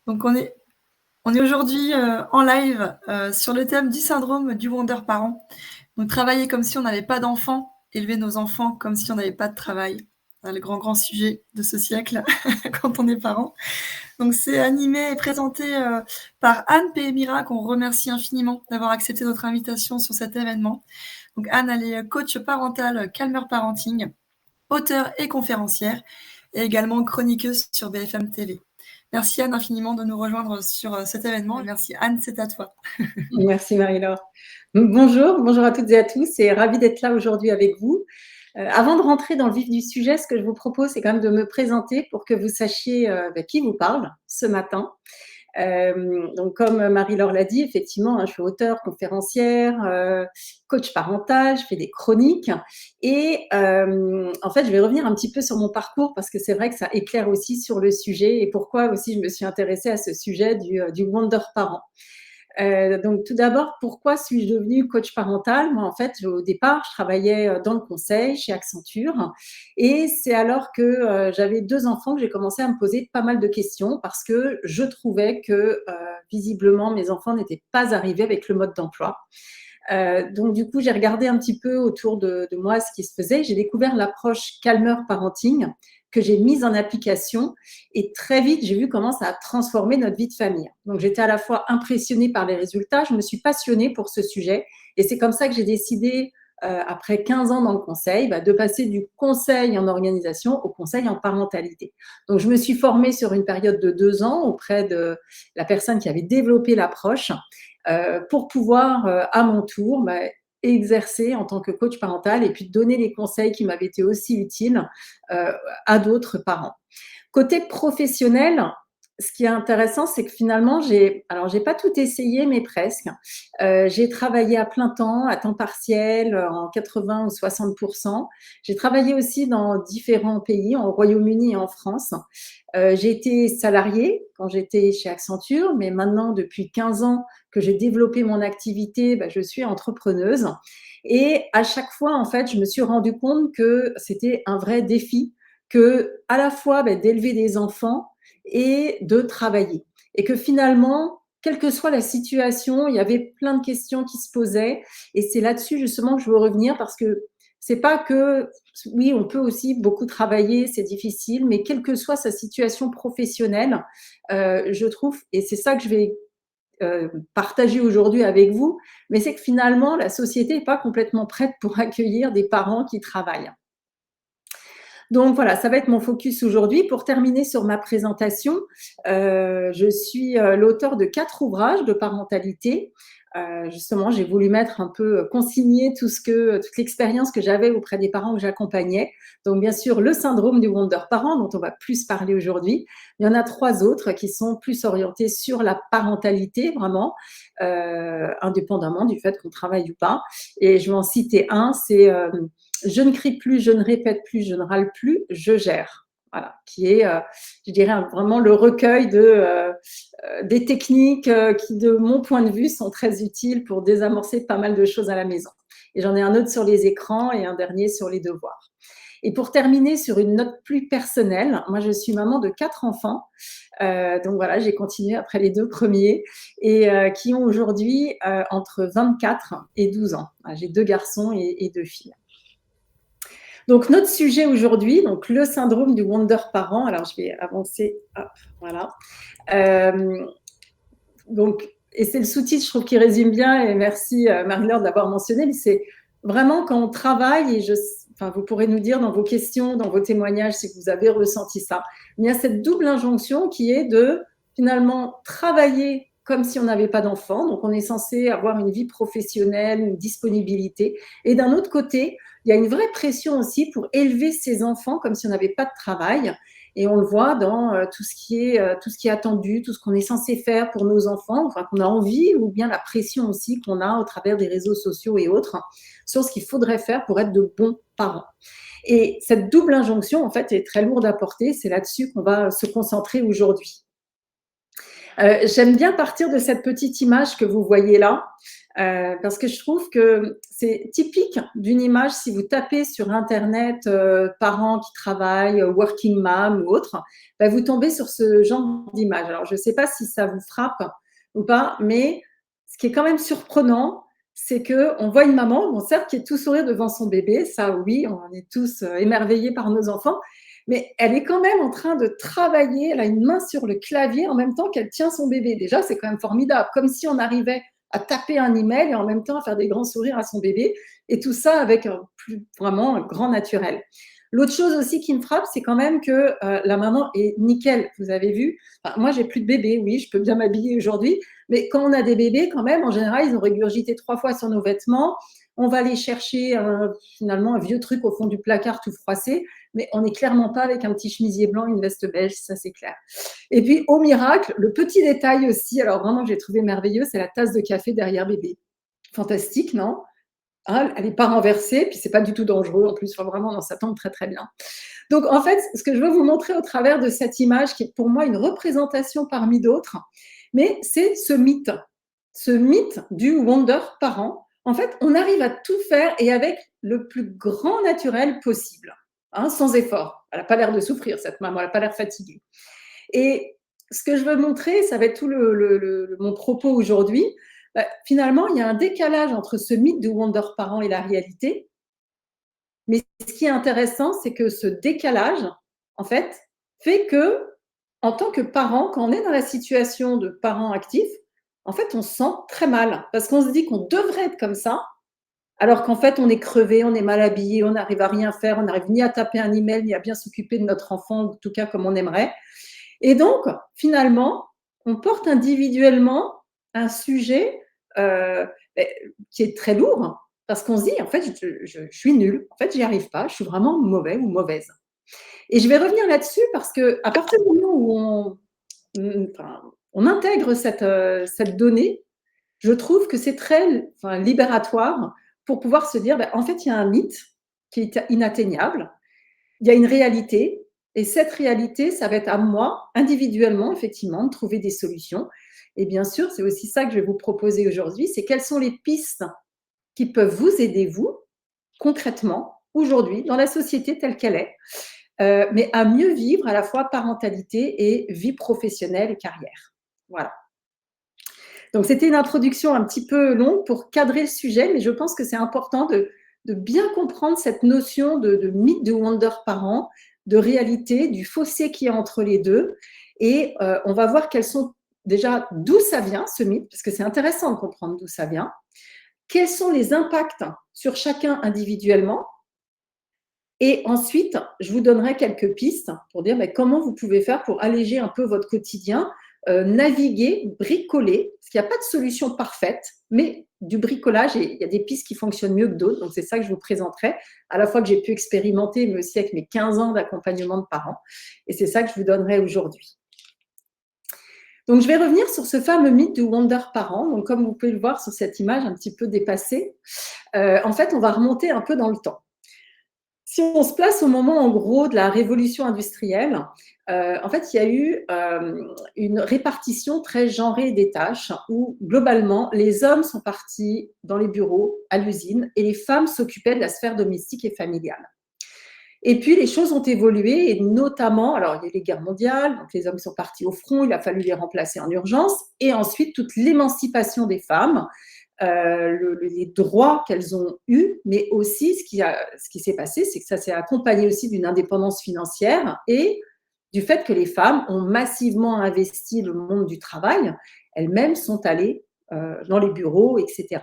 Donc on est aujourd'hui, en live, sur le thème du syndrome du Wonder Parent. Donc travailler comme si on n'avait pas d'enfants, élever nos enfants comme si on n'avait pas de travail. Le grand sujet de ce siècle quand on est parent. Donc c'est animé et présenté, par Anne Pémira, qu'on remercie infiniment d'avoir accepté notre invitation sur cet événement. Donc Anne, elle est coach parental, Calmer Parenting, auteure et conférencière et également chroniqueuse sur BFM TV. Merci Anne infiniment de nous rejoindre sur cet événement. Merci Anne, c'est à toi. Merci Marie-Laure. Bonjour à toutes et à tous et ravie d'être là aujourd'hui avec vous. Avant de rentrer dans le vif du sujet, ce que je vous propose, c'est quand même de me présenter pour que vous sachiez qui vous parle ce matin. Donc, comme Marie-Laure l'a dit, effectivement, je suis auteure, conférencière, coach parental, je fais des chroniques et en fait, je vais revenir un petit peu sur mon parcours parce que c'est vrai que ça éclaire aussi sur le sujet et pourquoi aussi je me suis intéressée à ce sujet du Wonder Parent. Donc tout d'abord, pourquoi suis-je devenue coach parental? Moi, en fait, au départ, je travaillais dans le conseil chez Accenture et c'est alors que j'avais 2 enfants que j'ai commencé à me poser pas mal de questions parce que je trouvais que visiblement mes enfants n'étaient pas arrivés avec le mode d'emploi. Donc du coup, j'ai regardé un petit peu autour de moi ce qui se faisait. J'ai découvert l'approche Calmer Parenting que j'ai mise en application et très vite, j'ai vu comment ça a transformé notre vie de famille. Donc j'étais à la fois impressionnée par les résultats, je me suis passionnée pour ce sujet et c'est comme ça que j'ai décidé, après 15 ans dans le conseil, de passer du conseil en organisation au conseil en parentalité. Donc je me suis formée sur une période de 2 ans auprès de la personne qui avait développé l'approche pour pouvoir à mon tour exercer en tant que coach parental et puis donner les conseils qui m'avaient été aussi utiles à d'autres parents. Côté professionnel, ce qui est intéressant, c'est que finalement, j'ai pas tout essayé, mais presque. J'ai travaillé à plein temps, à temps partiel, en 80 ou 60%. J'ai travaillé aussi dans différents pays, au Royaume-Uni et en France. J'ai été salariée quand j'étais chez Accenture, mais maintenant, depuis 15 ans que j'ai développé mon activité, je suis entrepreneuse. Et à chaque fois, en fait, je me suis rendu compte que c'était un vrai défi, que à la fois d'élever des enfants et de travailler. Et que finalement, quelle que soit la situation, il y avait plein de questions qui se posaient. Et c'est là-dessus justement que je veux revenir parce que c'est pas que, oui, on peut aussi beaucoup travailler, c'est difficile, mais quelle que soit sa situation professionnelle, je trouve, et c'est ça que je vais partager aujourd'hui avec vous, mais c'est que finalement, la société n'est pas complètement prête pour accueillir des parents qui travaillent. Donc voilà, ça va être mon focus aujourd'hui. Pour terminer sur ma présentation, je suis l'auteur de 4 ouvrages de parentalité. Justement, j'ai voulu mettre un peu, consigner toute l'expérience que j'avais auprès des parents que j'accompagnais. Donc bien sûr, le syndrome du Wonder Parent, dont on va plus parler aujourd'hui. Il y en a 3 autres qui sont plus orientés sur la parentalité, vraiment, indépendamment du fait qu'on travaille ou pas. Et je vais en citer un, c'est je ne crie plus, je ne répète plus, je ne râle plus, je gère. Voilà, qui est, je dirais, vraiment le recueil des techniques qui, de mon point de vue, sont très utiles pour désamorcer pas mal de choses à la maison. Et j'en ai un autre sur les écrans et un dernier sur les devoirs. Et pour terminer sur une note plus personnelle, moi je suis maman de 4 enfants, donc voilà, j'ai continué après les 2 premiers et qui ont aujourd'hui entre 24 et 12 ans. J'ai 2 garçons et 2 filles. Donc, notre sujet aujourd'hui, donc le syndrome du Wonder Parent. Alors, je vais avancer. Hop, voilà. Donc, et c'est le sous-titre, je trouve, qui résume bien. Et merci Marie-Laure de l'avoir mentionné. Mais c'est vraiment quand on travaille, et vous pourrez nous dire dans vos questions, dans vos témoignages, si vous avez ressenti ça. Mais il y a cette double injonction qui est de finalement travailler comme si on n'avait pas d'enfant. Donc, on est censé avoir une vie professionnelle, une disponibilité. Et d'un autre côté, il y a une vraie pression aussi pour élever ses enfants comme si on n'avait pas de travail. Et on le voit dans tout ce qui est attendu, tout ce qu'on est censé faire pour nos enfants, enfin qu'on a envie, ou bien la pression aussi qu'on a au travers des réseaux sociaux et autres, sur ce qu'il faudrait faire pour être de bons parents. Et cette double injonction, en fait, est très lourde à porter. C'est là-dessus qu'on va se concentrer aujourd'hui. J'aime bien partir de cette petite image que vous voyez là, parce que je trouve que c'est typique d'une image, si vous tapez sur internet, parents qui travaillent, working mom ou autre, bah, vous tombez sur ce genre d'image. Alors je ne sais pas si ça vous frappe ou pas, mais ce qui est quand même surprenant, c'est qu'on voit une maman, bon certes, qui est tout sourire devant son bébé, ça oui, on est tous émerveillés par nos enfants, mais elle est quand même en train de travailler, elle a une main sur le clavier en même temps qu'elle tient son bébé. Déjà, c'est quand même formidable, comme si on arrivait à taper un email et en même temps à faire des grands sourires à son bébé, et tout ça avec vraiment un grand naturel. L'autre chose aussi qui me frappe, c'est quand même que la maman est nickel, vous avez vu. Enfin, moi, j'ai plus de bébé, oui, je peux bien m'habiller aujourd'hui, mais quand on a des bébés, quand même, en général, ils ont régurgité 3 fois sur nos vêtements. On va aller chercher finalement un vieux truc au fond du placard tout froissé, mais on n'est clairement pas avec un petit chemisier blanc, une veste beige, ça c'est clair. Et puis, au miracle, le petit détail aussi, alors vraiment, j'ai trouvé merveilleux, c'est la tasse de café derrière bébé. Fantastique, non? Ah, elle n'est pas renversée, puis c'est pas du tout dangereux en plus, enfin, vraiment, non, ça tombe très très bien. Donc en fait, ce que je veux vous montrer au travers de cette image, qui est pour moi une représentation parmi d'autres, mais c'est ce mythe du Wonder Parent. En fait, on arrive à tout faire et avec le plus grand naturel possible, hein, sans effort. Elle n'a pas l'air de souffrir, cette maman, elle n'a pas l'air fatiguée. Et ce que je veux montrer, ça va être tout mon propos aujourd'hui. Finalement, il y a un décalage entre ce mythe du Wonder Parent et la réalité. Mais ce qui est intéressant, c'est que ce décalage, en fait, fait que, en tant que parent, quand on est dans la situation de parent actif, en fait, on se sent très mal parce qu'on se dit qu'on devrait être comme ça, alors qu'en fait, on est crevé, on est mal habillé, on n'arrive à rien faire, on n'arrive ni à taper un email, ni à bien s'occuper de notre enfant, en tout cas comme on aimerait. Et donc, finalement, on porte individuellement un sujet qui est très lourd parce qu'on se dit, en fait, je suis nulle, en fait, j'y arrive pas, je suis vraiment mauvais ou mauvaise. Et je vais revenir là-dessus parce qu'à partir du moment où on intègre cette donnée, je trouve que c'est très libératoire pour pouvoir se dire, en fait, il y a un mythe qui est inatteignable, il y a une réalité, et cette réalité, ça va être à moi, individuellement, effectivement, de trouver des solutions. Et bien sûr, c'est aussi ça que je vais vous proposer aujourd'hui, c'est quelles sont les pistes qui peuvent vous aider, vous, concrètement, aujourd'hui, dans la société telle qu'elle est, mais à mieux vivre à la fois parentalité et vie professionnelle et carrière. Voilà. Donc, c'était une introduction un petit peu longue pour cadrer le sujet, mais je pense que c'est important de bien comprendre cette notion de mythe de Wonder Parent, de réalité, du fossé qu'il y a entre les deux. Et on va voir quels sont déjà d'où ça vient, ce mythe, parce que c'est intéressant de comprendre d'où ça vient. Quels sont les impacts sur chacun individuellement? Et ensuite, je vous donnerai quelques pistes pour dire comment vous pouvez faire pour alléger un peu votre quotidien, naviguer, bricoler, parce qu'il n'y a pas de solution parfaite, mais du bricolage, et il y a des pistes qui fonctionnent mieux que d'autres. Donc, c'est ça que je vous présenterai, à la fois que j'ai pu expérimenter, mais aussi avec mes 15 ans d'accompagnement de parents. Et c'est ça que je vous donnerai aujourd'hui. Donc, je vais revenir sur ce fameux mythe du Wonder Parent. Donc, comme vous pouvez le voir sur cette image un petit peu dépassée, en fait, on va remonter un peu dans le temps. Si on se place au moment, en gros, de la révolution industrielle, en fait, il y a eu une répartition très genrée des tâches où, globalement, les hommes sont partis dans les bureaux, à l'usine, et les femmes s'occupaient de la sphère domestique et familiale. Et puis, les choses ont évolué, et notamment, alors, il y a eu les guerres mondiales, donc les hommes sont partis au front, il a fallu les remplacer en urgence, et ensuite, toute l'émancipation des femmes, les droits qu'elles ont eus, mais aussi ce qui s'est passé, c'est que ça s'est accompagné aussi d'une indépendance financière et du fait que les femmes ont massivement investi le monde du travail, elles-mêmes sont allées dans les bureaux, etc.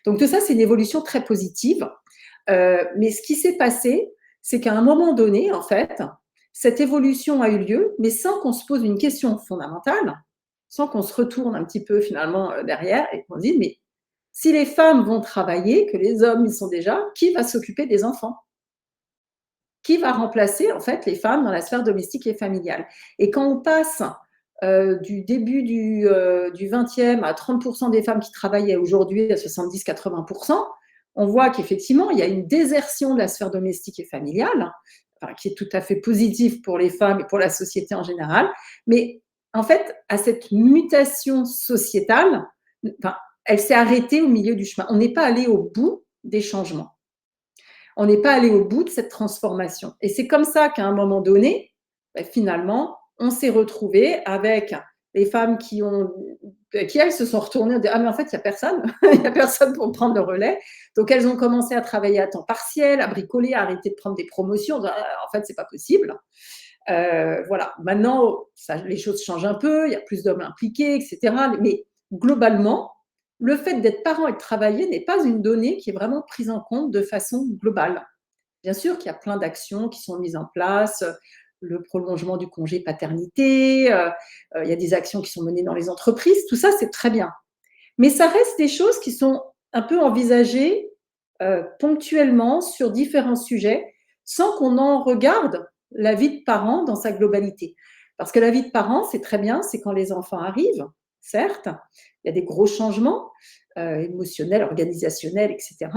Donc tout ça, c'est une évolution très positive. Mais ce qui s'est passé, c'est qu'à un moment donné, en fait, cette évolution a eu lieu, mais sans qu'on se pose une question fondamentale, sans qu'on se retourne un petit peu finalement derrière et qu'on se dise, mais si les femmes vont travailler, que les hommes y sont déjà, qui va s'occuper des enfants? Qui va remplacer en fait les femmes dans la sphère domestique et familiale? Et quand on passe du début du 20e à 30% des femmes qui travaillaient aujourd'hui à 70-80%, on voit qu'effectivement, il y a une désertion de la sphère domestique et familiale, qui est tout à fait positive pour les femmes et pour la société en général, mais en fait, à cette mutation sociétale, enfin, elle s'est arrêtée au milieu du chemin. On n'est pas allé au bout des changements. On n'est pas allé au bout de cette transformation. Et c'est comme ça qu'à un moment donné, finalement, on s'est retrouvé avec les femmes qui elles se sont retournées, ah mais en fait il n'y a personne, il n'y a personne pour prendre le relais. Donc elles ont commencé à travailler à temps partiel, à bricoler, à arrêter de prendre des promotions. En fait c'est pas possible. Voilà. Maintenant les choses changent un peu, il y a plus d'hommes impliqués, etc. Mais globalement, le fait d'être parent et de travailler n'est pas une donnée qui est vraiment prise en compte de façon globale. Bien sûr qu'il y a plein d'actions qui sont mises en place, le prolongement du congé paternité, il y a des actions qui sont menées dans les entreprises, tout ça c'est très bien. Mais ça reste des choses qui sont un peu envisagées ponctuellement sur différents sujets, sans qu'on en regarde la vie de parent dans sa globalité. Parce que la vie de parent, c'est très bien, c'est quand les enfants arrivent, certes, il y a des gros changements émotionnels, organisationnels, etc.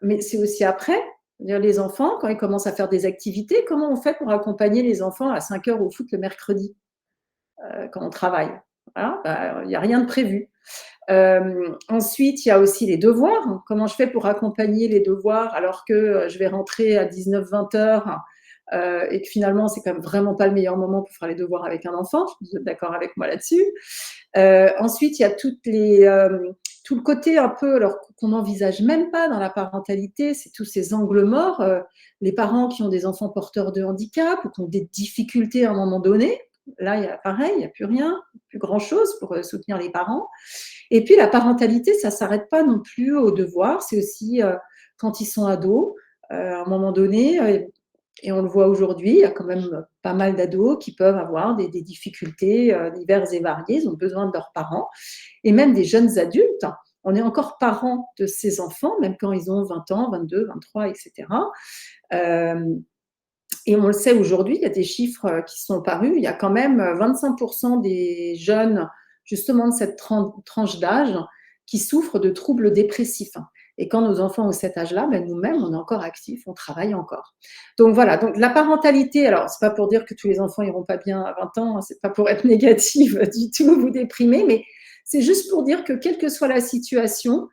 Mais c'est aussi après, les enfants, quand ils commencent à faire des activités, comment on fait pour accompagner les enfants à 5 heures au foot le mercredi quand on travaille? Voilà, il n'y a rien de prévu. Ensuite, il y a aussi les devoirs. Comment je fais pour accompagner les devoirs alors que je vais rentrer à 19-20 heures et que finalement, c'est quand même vraiment pas le meilleur moment pour faire les devoirs avec un enfant. Vous êtes d'accord avec moi là-dessus. Ensuite, il y a tout le côté un peu, alors qu'on n'envisage même pas dans la parentalité, c'est tous ces angles morts. Les parents qui ont des enfants porteurs de handicap ou qui ont des difficultés à un moment donné. Là, il y a pareil, il n'y a plus rien, plus grand-chose pour soutenir les parents. Et puis la parentalité, ça ne s'arrête pas non plus aux devoirs, c'est aussi quand ils sont ados, à un moment donné, et on le voit aujourd'hui, il y a quand même pas mal d'ados qui peuvent avoir des difficultés diverses et variées, ils ont besoin de leurs parents, et même des jeunes adultes. On est encore parents de ces enfants, même quand ils ont 20 ans, 22, 23, etc. Et on le sait aujourd'hui, il y a des chiffres qui sont parus, il y a quand même 25% des jeunes, justement de cette tranche d'âge, qui souffrent de troubles dépressifs. Et quand nos enfants ont cet âge-là, nous-mêmes, on est encore actifs, on travaille encore. Donc voilà, donc la parentalité, alors c'est pas pour dire que tous les enfants iront pas bien à 20 ans, c'est pas pour être négative du tout, vous déprimer, mais c'est juste pour dire que quelle que soit la situation,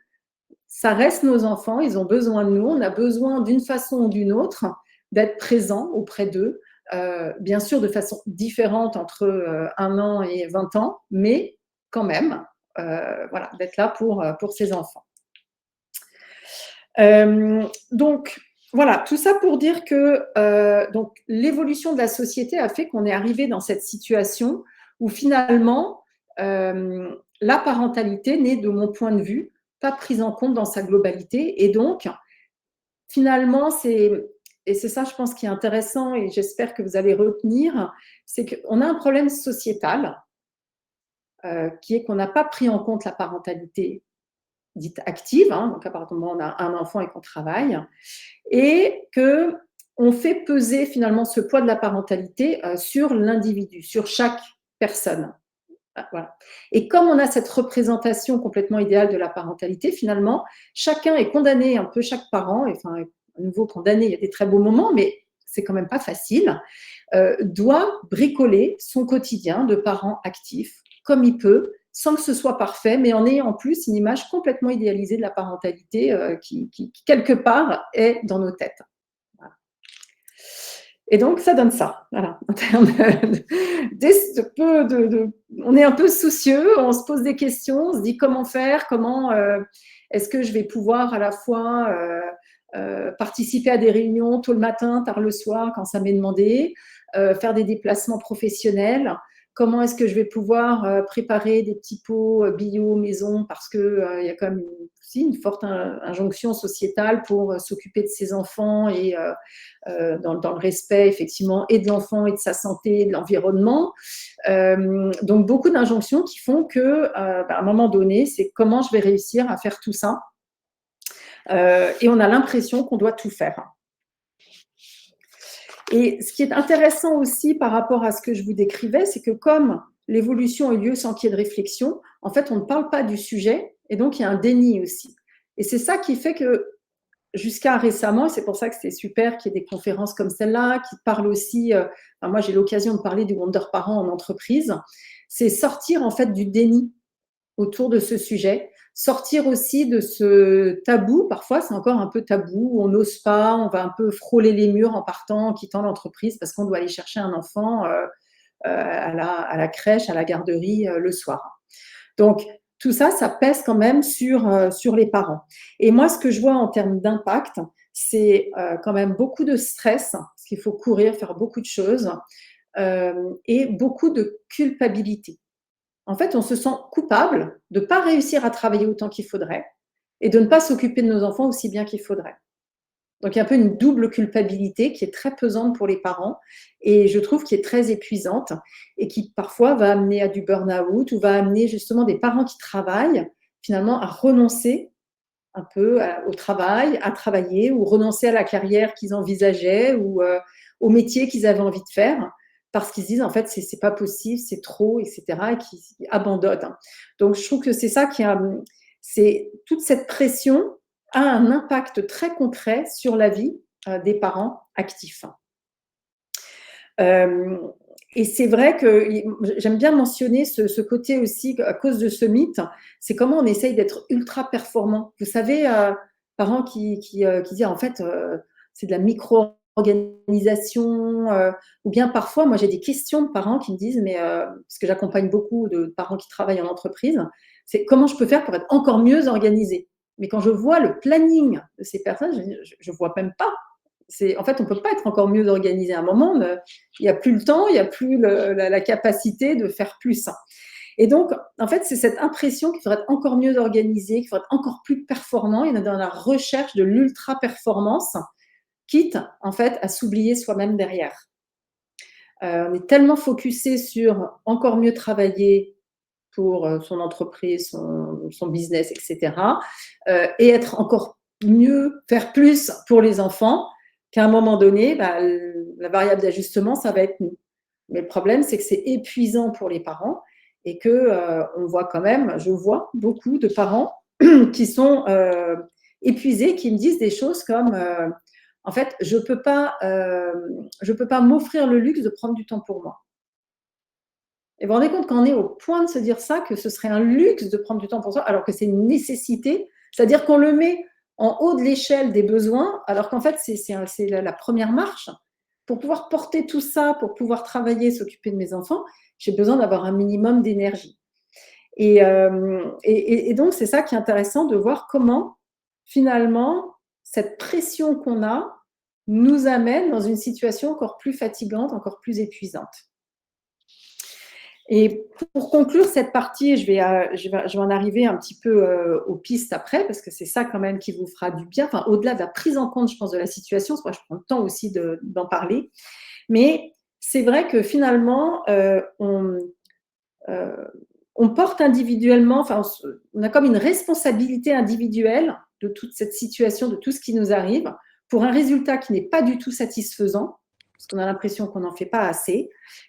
ça reste nos enfants, ils ont besoin de nous, on a besoin d'une façon ou d'une autre d'être présent auprès d'eux, bien sûr de façon différente entre 1 an et 20 ans, mais quand même, voilà, d'être là pour ces enfants. Donc voilà, tout ça pour dire que donc, l'évolution de la société a fait qu'on est arrivé dans cette situation où finalement la parentalité n'est, de mon point de vue, pas prise en compte dans sa globalité. Et donc, finalement, et c'est ça, je pense, qui est intéressant et j'espère que vous allez retenir, c'est qu'on a un problème sociétal qui est qu'on n'a pas pris en compte la parentalité dite active, donc à partir du moment où on a un enfant et qu'on travaille, et qu'on fait peser finalement ce poids de la parentalité sur l'individu, sur chaque personne. Voilà. Et comme on a cette représentation complètement idéale de la parentalité, finalement, chacun est condamné, un peu chaque parent, enfin, à nouveau condamné, il y a des très beaux moments, mais c'est quand même pas facile, doit bricoler son quotidien de parent actif comme il peut, sans que ce soit parfait, mais en ayant en plus une image complètement idéalisée de la parentalité qui, quelque part, est dans nos têtes. Voilà. Et donc, ça donne ça, voilà, en termes on est un peu soucieux, on se pose des questions, on se dit comment faire, est-ce que je vais pouvoir à la fois participer à des réunions tôt le matin, tard le soir, quand ça m'est demandé, faire des déplacements professionnels, comment est-ce que je vais pouvoir préparer des petits pots bio maison, parce qu'il y a quand même aussi une forte injonction sociétale pour s'occuper de ses enfants et dans le respect effectivement et de l'enfant et de sa santé et de l'environnement. Donc beaucoup d'injonctions qui font que à un moment donné, c'est comment je vais réussir à faire tout ça. Et on a l'impression qu'on doit tout faire. Et ce qui est intéressant aussi par rapport à ce que je vous décrivais, c'est que comme l'évolution a eu lieu sans qu'il y ait de réflexion, en fait, on ne parle pas du sujet et donc il y a un déni aussi. Et c'est ça qui fait que jusqu'à récemment, c'est pour ça que c'est super qu'il y ait des conférences comme celle-là, qui parlent aussi, enfin, moi j'ai l'occasion de parler du Wonder Parent en entreprise, c'est sortir en fait du déni autour de ce sujet, sortir aussi de ce tabou, parfois c'est encore un peu tabou, on n'ose pas, on va un peu frôler les murs en partant, en quittant l'entreprise parce qu'on doit aller chercher un enfant à la crèche, à la garderie le soir. Donc, tout ça, ça pèse quand même sur les parents. Et moi, ce que je vois en termes d'impact, c'est quand même beaucoup de stress, parce qu'il faut courir, faire beaucoup de choses, et beaucoup de culpabilité. En fait, on se sent coupable de ne pas réussir à travailler autant qu'il faudrait et de ne pas s'occuper de nos enfants aussi bien qu'il faudrait. Donc, il y a un peu une double culpabilité qui est très pesante pour les parents et je trouve qui est très épuisante et qui parfois va amener à du burn-out ou va amener justement des parents qui travaillent finalement à renoncer un peu au travail, à travailler ou renoncer à la carrière qu'ils envisageaient ou au métier qu'ils avaient envie de faire parce qu'ils se disent en fait c'est pas possible, c'est trop, etc. et qu'ils abandonnent. Donc, je trouve que c'est ça c'est toute cette pression a un impact très concret sur la vie des parents actifs. Et c'est vrai que j'aime bien mentionner ce côté aussi, à cause de ce mythe, c'est comment on essaye d'être ultra performant. Vous savez, parents qui disent en fait, c'est de la micro-organisation, ou bien parfois, moi j'ai des questions de parents qui me disent, mais parce que j'accompagne beaucoup de parents qui travaillent en entreprise, c'est comment je peux faire pour être encore mieux organisée. Mais quand je vois le planning de ces personnes, je ne vois même pas. En fait, on ne peut pas être encore mieux organisé. À un moment, il n'y a plus le temps, il n'y a plus la capacité de faire plus. Et donc, en fait, c'est cette impression qu'il faudrait être encore mieux organisé, qu'il faudrait être encore plus performant. Il y en a dans la recherche de l'ultra-performance, quitte, en fait, à s'oublier soi-même derrière. On est tellement focusé sur encore mieux travailler pour son entreprise, son business, etc. Et être encore mieux, faire plus pour les enfants, qu'à un moment donné, la variable d'ajustement, ça va être nous. Mais le problème, c'est que c'est épuisant pour les parents et que on voit quand même, je vois beaucoup de parents qui sont épuisés, qui me disent des choses comme en fait, je peux pas m'offrir le luxe de prendre du temps pour moi. Et vous vous rendez compte qu'on est au point de se dire ça, que ce serait un luxe de prendre du temps pour soi, alors que c'est une nécessité, c'est-à-dire qu'on le met en haut de l'échelle des besoins, alors qu'en fait, c'est la première marche. Pour pouvoir porter tout ça, pour pouvoir travailler, s'occuper de mes enfants, j'ai besoin d'avoir un minimum d'énergie. Et donc, c'est ça qui est intéressant de voir comment, finalement, cette pression qu'on a nous amène dans une situation encore plus fatigante, encore plus épuisante. Et pour conclure cette partie, je vais en arriver un petit peu aux pistes après, parce que c'est ça quand même qui vous fera du bien. Enfin, au-delà de la prise en compte, je pense, de la situation, moi je prends le temps aussi d'en parler. Mais c'est vrai que finalement, on porte individuellement, enfin, on a comme une responsabilité individuelle de toute cette situation, de tout ce qui nous arrive, pour un résultat qui n'est pas du tout satisfaisant, parce qu'on a l'impression qu'on n'en fait pas assez,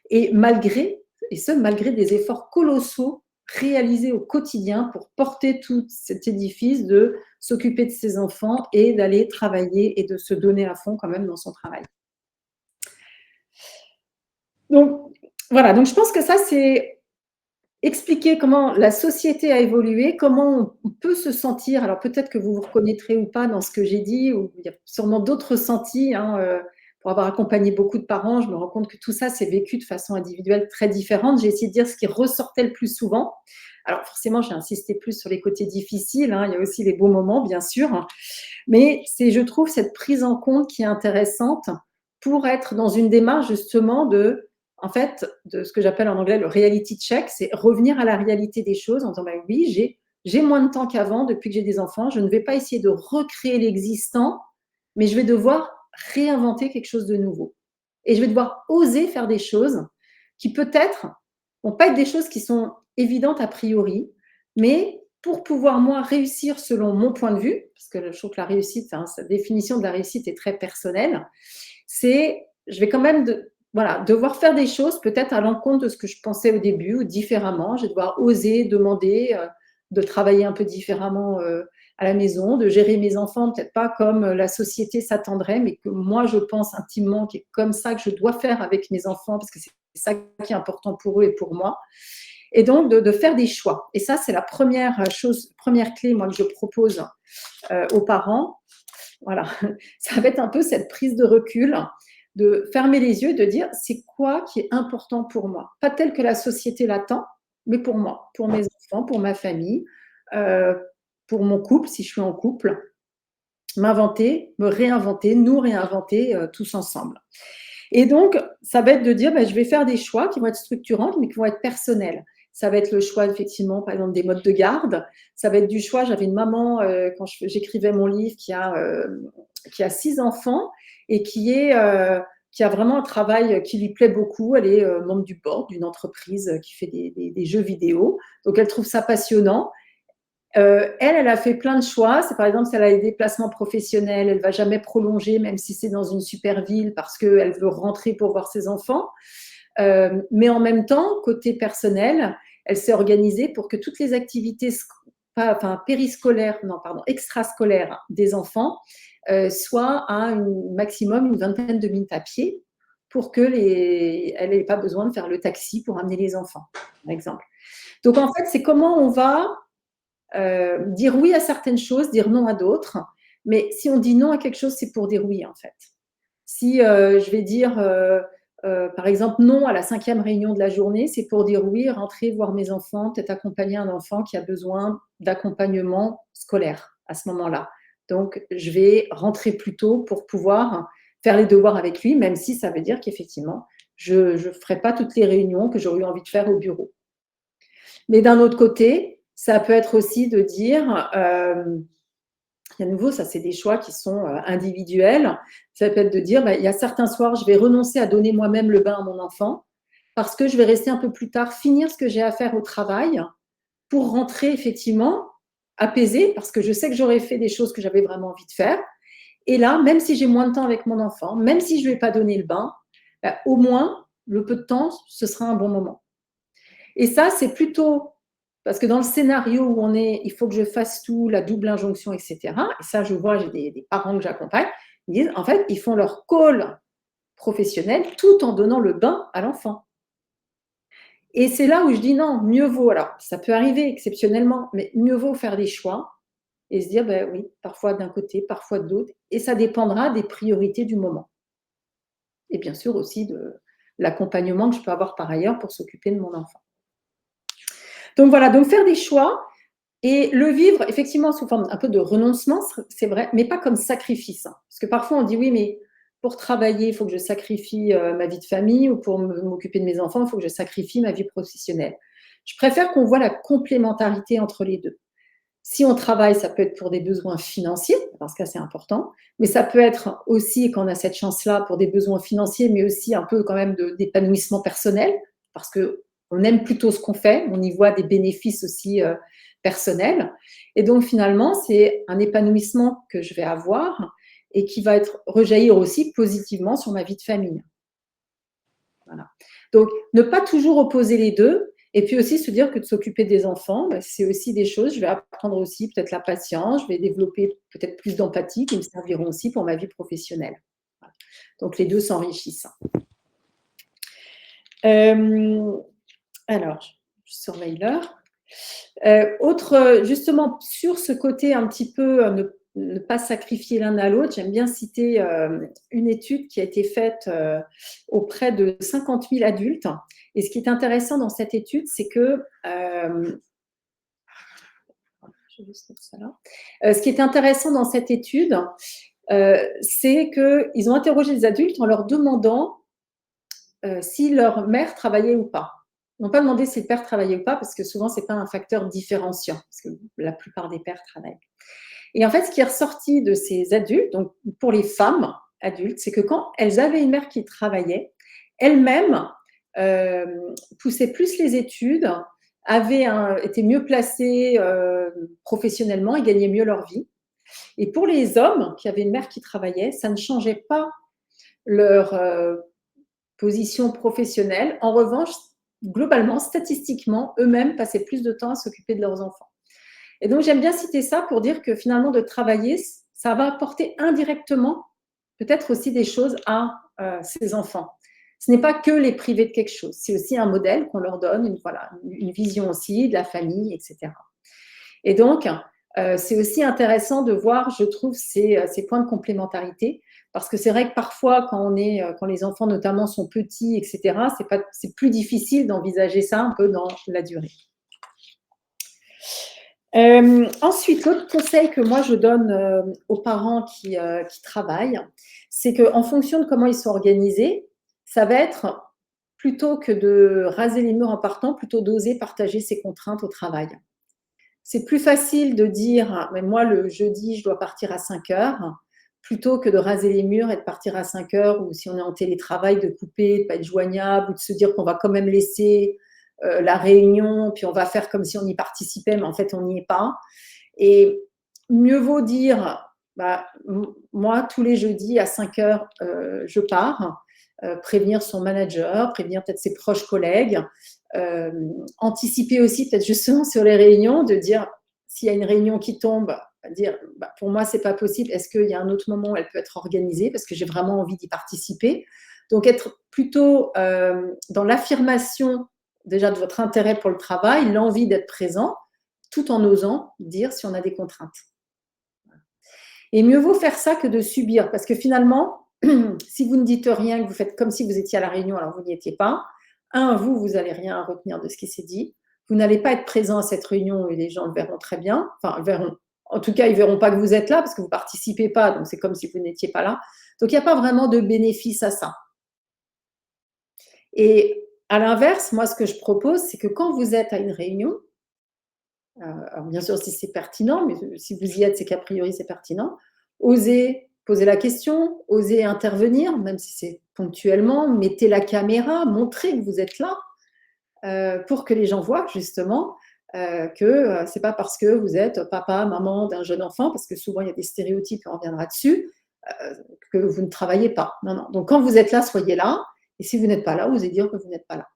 et malgré des efforts colossaux réalisés au quotidien pour porter tout cet édifice de s'occuper de ses enfants et d'aller travailler et de se donner à fond quand même dans son travail. Donc, voilà, donc je pense que ça, c'est expliquer comment la société a évolué, comment on peut se sentir. Alors peut-être que vous vous reconnaîtrez ou pas dans ce que j'ai dit, ou il y a sûrement d'autres ressentis. Pour avoir accompagné beaucoup de parents, je me rends compte que tout ça s'est vécu de façon individuelle très différente. J'ai essayé de dire ce qui ressortait le plus souvent. Alors forcément, j'ai insisté plus sur les côtés difficiles. Il y a aussi les beaux moments, bien sûr. Mais c'est, je trouve, cette prise en compte qui est intéressante pour être dans une démarche justement de ce que j'appelle en anglais le reality check, c'est revenir à la réalité des choses en disant oui, j'ai moins de temps qu'avant depuis que j'ai des enfants, je ne vais pas essayer de recréer l'existant, mais je vais devoir réinventer quelque chose de nouveau. Et je vais devoir oser faire des choses qui peut-être vont pas être des choses qui sont évidentes a priori, mais pour pouvoir moi réussir selon mon point de vue, parce que je trouve que la réussite, sa définition de la réussite est très personnelle, c'est je vais quand même devoir faire des choses peut-être à l'encontre de ce que je pensais au début ou différemment. Je vais devoir oser demander de travailler un peu différemment à la maison, de gérer mes enfants, peut-être pas comme la société s'attendrait, mais que moi, je pense intimement qu'il est comme ça que je dois faire avec mes enfants, parce que c'est ça qui est important pour eux et pour moi. Et donc, de faire des choix. Et ça, c'est la première chose, première clé, moi, que je propose aux parents. Voilà, ça va être un peu cette prise de recul, de fermer les yeux, de dire c'est quoi qui est important pour moi. Pas tel que la société l'attend, mais pour moi, pour mes enfants, pour ma famille, euh, pour mon couple, si je suis en couple. M'inventer, me réinventer, nous réinventer tous ensemble. Et donc, ça va être de dire, je vais faire des choix qui vont être structurants, mais qui vont être personnels. Ça va être le choix, effectivement, par exemple, des modes de garde. Ça va être du choix. J'avais une maman, quand j'écrivais mon livre, qui a 6 enfants et qui a vraiment un travail qui lui plaît beaucoup. Elle est membre du board d'une entreprise qui fait des jeux vidéo. Donc, elle trouve ça passionnant. Elle a fait plein de choix. C'est par exemple, si elle a des déplacements professionnels, elle ne va jamais prolonger, même si c'est dans une super ville, parce qu'elle veut rentrer pour voir ses enfants. Mais en même temps, côté personnel, elle s'est organisée pour que toutes les activités périscolaires, non, pardon, extrascolaires des enfants soient à maximum une vingtaine de minutes à pied pour qu'elle n'ait pas besoin de faire le taxi pour amener les enfants, par exemple. Donc, en fait, c'est comment on va dire oui à certaines choses, dire non à d'autres. Mais si on dit non à quelque chose, c'est pour dire oui, en fait. Si je vais dire, par exemple, non à la 5e réunion de la journée, c'est pour dire oui, rentrer voir mes enfants, peut-être accompagner un enfant qui a besoin d'accompagnement scolaire à ce moment-là. Donc, je vais rentrer plus tôt pour pouvoir faire les devoirs avec lui, même si ça veut dire qu'effectivement, je ne ferai pas toutes les réunions que j'aurais eu envie de faire au bureau. Mais d'un autre côté, ça peut être aussi de dire, à nouveau, ça c'est des choix qui sont individuels, ça peut être de dire, il y a certains soirs, je vais renoncer à donner moi-même le bain à mon enfant parce que je vais rester un peu plus tard, finir ce que j'ai à faire au travail pour rentrer effectivement apaisée parce que je sais que j'aurais fait des choses que j'avais vraiment envie de faire. Et là, même si j'ai moins de temps avec mon enfant, même si je ne vais pas donner le bain, au moins, le peu de temps, ce sera un bon moment. Et ça, c'est plutôt parce que dans le scénario où on est, il faut que je fasse tout, la double injonction, etc. Et ça, je vois, j'ai des parents que j'accompagne, ils disent, en fait, ils font leur call professionnel tout en donnant le bain à l'enfant. Et c'est là où je dis non, mieux vaut, alors ça peut arriver exceptionnellement, mais mieux vaut faire des choix et se dire, oui, parfois d'un côté, parfois de l'autre, et ça dépendra des priorités du moment. Et bien sûr aussi de l'accompagnement que je peux avoir par ailleurs pour s'occuper de mon enfant. Donc voilà, donc faire des choix et le vivre effectivement sous forme un peu de renoncement, c'est vrai, mais pas comme sacrifice. Parce que parfois on dit oui, mais pour travailler, il faut que je sacrifie ma vie de famille ou pour m'occuper de mes enfants, il faut que je sacrifie ma vie professionnelle. Je préfère qu'on voit la complémentarité entre les deux. Si on travaille, ça peut être pour des besoins financiers, parce que c'est important, mais ça peut être aussi, quand on a cette chance-là, pour des besoins financiers, mais aussi un peu quand même d'épanouissement personnel, parce qu'on aime plutôt ce qu'on fait, on y voit des bénéfices aussi personnels. Et donc finalement, c'est un épanouissement que je vais avoir et qui va rejaillir aussi positivement sur ma vie de famille. Voilà. Donc, ne pas toujours opposer les deux. Et puis aussi se dire que de s'occuper des enfants, c'est aussi des choses, je vais apprendre aussi peut-être la patience, je vais développer peut-être plus d'empathie qui me serviront aussi pour ma vie professionnelle. Voilà. Donc les deux s'enrichissent. Alors, je surveille l'heure. Justement, sur ce côté un petit peu ne pas sacrifier l'un à l'autre, j'aime bien citer une étude qui a été faite auprès de 50 000 adultes. Et ce qui est intéressant dans cette étude, c'est que ce qui est intéressant dans cette étude, c'est qu'ils ont interrogé les adultes en leur demandant si leur mère travaillait ou pas. Ils n'ont pas demandé si le père travaillait ou pas, parce que souvent, ce n'est pas un facteur différenciant, parce que la plupart des pères travaillent. Et en fait, ce qui est ressorti de ces adultes, donc pour les femmes adultes, c'est que quand elles avaient une mère qui travaillait, elles-mêmes poussaient plus les études, étaient mieux placées professionnellement et gagnaient mieux leur vie. Et pour les hommes qui avaient une mère qui travaillait, ça ne changeait pas leur position professionnelle. En revanche, globalement, statistiquement, eux-mêmes passaient plus de temps à s'occuper de leurs enfants. Et donc, j'aime bien citer ça pour dire que finalement, de travailler, ça va apporter indirectement peut-être aussi des choses à ces enfants. Ce n'est pas que les priver de quelque chose, c'est aussi un modèle qu'on leur donne, voilà, une vision aussi de la famille, etc. Et donc, c'est aussi intéressant de voir, je trouve, ces points de complémentarité, parce que c'est vrai que parfois, quand les enfants notamment sont petits, etc., c'est plus difficile d'envisager ça un peu dans la durée. Ensuite, l'autre conseil que moi je donne aux parents qui travaillent, c'est qu'en fonction de comment ils sont organisés, ça va être plutôt que de raser les murs en partant, plutôt d'oser partager ses contraintes au travail. C'est plus facile de dire, mais moi le jeudi je dois partir à 5 heures, plutôt que de raser les murs et de partir à 5 heures, ou si on est en télétravail, de couper, de ne pas être joignable, ou de se dire qu'on va quand même laisser la réunion, puis on va faire comme si on y participait, mais en fait on n'y est pas. Et mieux vaut dire, moi tous les jeudis à 5 heures je pars, prévenir son manager, prévenir peut-être ses proches collègues, anticiper aussi peut-être justement sur les réunions, de dire s'il y a une réunion qui tombe, dire pour moi c'est pas possible, est-ce qu'il y a un autre moment où elle peut être organisée parce que j'ai vraiment envie d'y participer. Donc être plutôt dans l'affirmation déjà de votre intérêt pour le travail, l'envie d'être présent, tout en osant dire si on a des contraintes. Et mieux vaut faire ça que de subir, parce que finalement, si vous ne dites rien, que vous faites comme si vous étiez à la réunion alors vous n'y étiez pas, vous n'allez rien retenir de ce qui s'est dit, vous n'allez pas être présent à cette réunion et les gens le verront très bien, enfin, en tout cas, ils ne verront pas que vous êtes là parce que vous ne participez pas, donc c'est comme si vous n'étiez pas là. Donc, il n'y a pas vraiment de bénéfice à ça. Et à l'inverse, moi, ce que je propose, c'est que quand vous êtes à une réunion, alors bien sûr, si c'est pertinent, mais si vous y êtes, c'est qu'a priori, c'est pertinent, osez poser la question, osez intervenir, même si c'est ponctuellement, mettez la caméra, montrez que vous êtes là, pour que les gens voient justement que c'est pas parce que vous êtes papa, maman d'un jeune enfant, parce que souvent il y a des stéréotypes et on reviendra dessus, que vous ne travaillez pas. Non, non. Donc quand vous êtes là, soyez là, et si vous n'êtes pas là, osez dire que vous n'êtes pas là.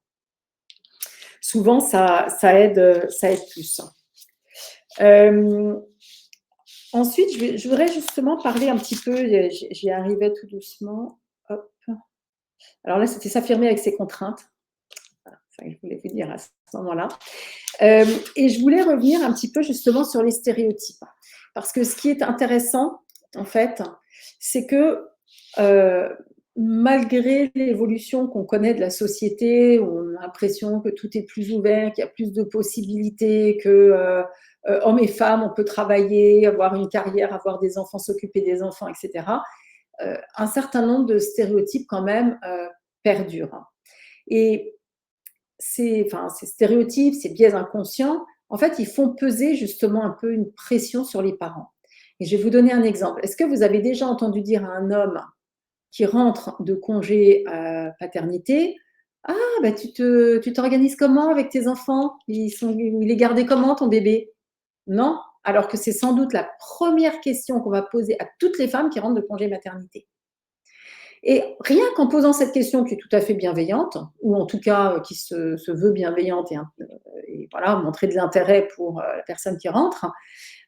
Souvent, ça aide plus. Ensuite, je voudrais justement parler un petit peu, j'y arrivais tout doucement. Hop. Alors là, c'était s'affirmer avec ses contraintes. Voilà, ça que je voulais vous dire à ce moment-là. Et je voulais revenir un petit peu justement sur les stéréotypes. Parce que ce qui est intéressant, en fait, c'est que malgré l'évolution qu'on connaît de la société, où on a l'impression que tout est plus ouvert, qu'il y a plus de possibilités, que hommes et femmes, on peut travailler, avoir une carrière, avoir des enfants, s'occuper des enfants, etc. Un certain nombre de stéréotypes quand même perdurent. Et ces stéréotypes, ces biais inconscients, en fait, ils font peser justement un peu une pression sur les parents. Et je vais vous donner un exemple. Est-ce que vous avez déjà entendu dire à un homme qui rentre de congé paternité, ah, tu t'organises comment avec tes enfants? Il est gardé comment ton bébé? Non, alors que c'est sans doute la première question qu'on va poser à toutes les femmes qui rentrent de congé maternité. Et rien qu'en posant cette question qui est tout à fait bienveillante, ou en tout cas qui se veut bienveillante et voilà, montrer de l'intérêt pour la personne qui rentre,